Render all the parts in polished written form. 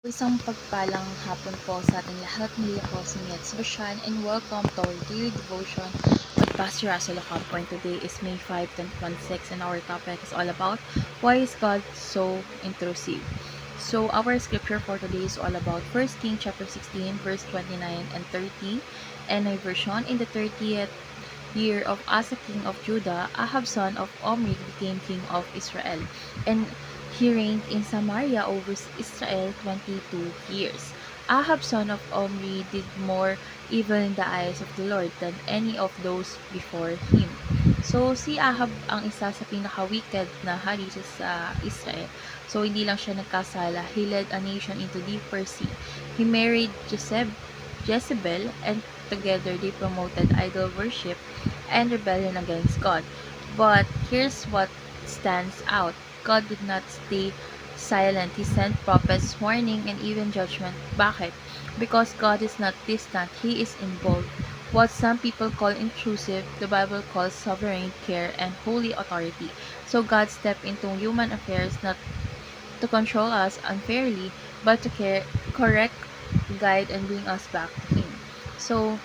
Isang pagpalang hapon po sa ating lahat. Muli ako si Miet Sebastian and welcome to our daily devotion with Pastor Russell Ocampo. And today is May 5, 2026 and our topic is all about why is God so intrusive. So our scripture for today is all about 1 Kings chapter 16 verse 29 and 30 and my version. In the 30th year of Asa king of Judah, Ahab son of Omri became king of Israel, and he reigned in Samaria over Israel 22 years. Ahab son of Omri did more evil in the eyes of the Lord than any of those before him. So, si Ahab ang isa sa pinaka-wicked na hari sa Israel. So, hindi lang siya nagkasala. He led a nation into deeper sea. He married Jezebel, and together they promoted idol worship and rebellion against God. But here's what stands out. God did not stay silent. He sent prophets, warning, and even judgment. Bakit? Because God is not distant. He is involved. What some people call intrusive, the Bible calls sovereign care and holy authority. So God stepped into human affairs not to control us unfairly, but to correct, guide, and bring us back to Him. So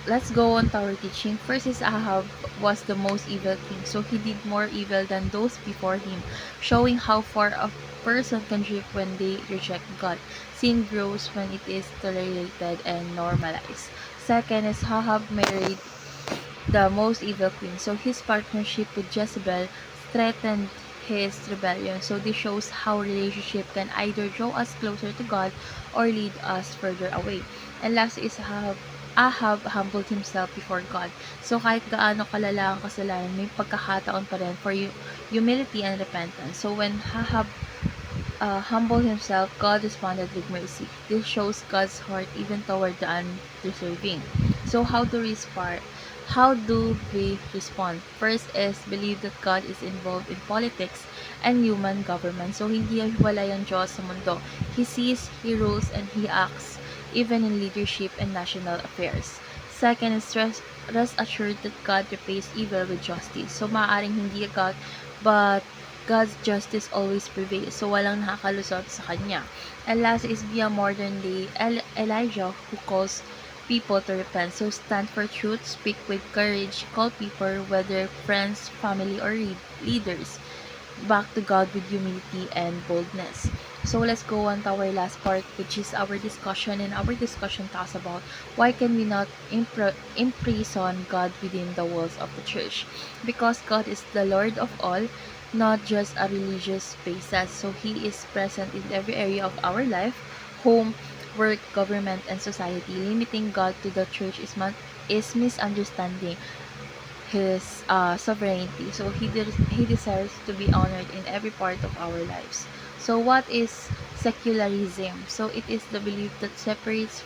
let's go on to our teaching. First is Ahab was the most evil king, so he did more evil than those before him, showing how far a person can drift when they reject God. Sin grows when it is tolerated and normalized. Second is Ahab married the most evil queen, so his partnership with Jezebel threatened his rebellion. So this shows how relationship can either draw us closer to God or lead us further away. And last is Ahab humbled himself before God. So kahit gaano kalala ang kasalanan, may pagkakataon pa rin for humility and repentance. So when Ahab humbled himself, God responded with mercy. This shows God's heart even toward the undeserving. So how do we respond? First is believe that God is involved in politics and human government. So hindi hiwalay ang Diyos sa mundo. He sees, He rules, and He acts even in leadership and national affairs. Second is rest assured that God repays evil with justice. So maaaring hindi agad, but God's justice always prevails, so walang nakakalusot sa kanya. And last is be a modern day Elijah who calls people to repent. So stand for truth, speak with courage, call people, whether friends, family, or leaders, back to God with humility and boldness. So let's go on to our last part, which is our discussion. And our discussion talks about why can we not imprison God within the walls of the church? Because God is the Lord of all, not just a religious spaces. So He is present in every area of our life, home, work, government, and society. Limiting God to the church is misunderstanding His sovereignty. So he deserves to be honored in every part of our lives. So what is secularism? So it is the belief that separates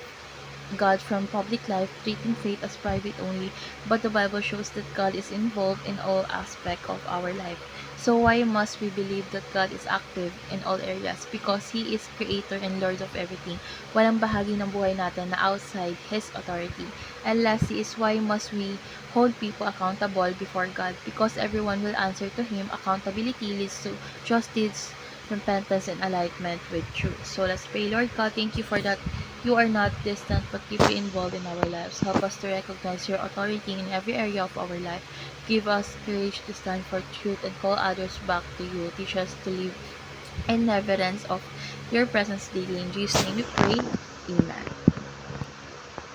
God from public life, treating faith as private only, but the Bible shows that God is involved in all aspects of our life. So why must we believe that God is active in all areas? Because He is creator and Lord of everything. Walang bahagi ng buhay natin na outside His authority. And lastly is why must we hold people accountable before God? Because everyone will answer to Him. Accountability leads to justice, repentance, and alignment with truth. So let's pray. Lord God, thank you for that you are not distant but deeply involved in our lives. Help us to recognize your authority in every area of our life. Give us courage to stand for truth and call others back to you. Teach us to live in reverence of your presence daily. In Jesus' name we pray. Amen.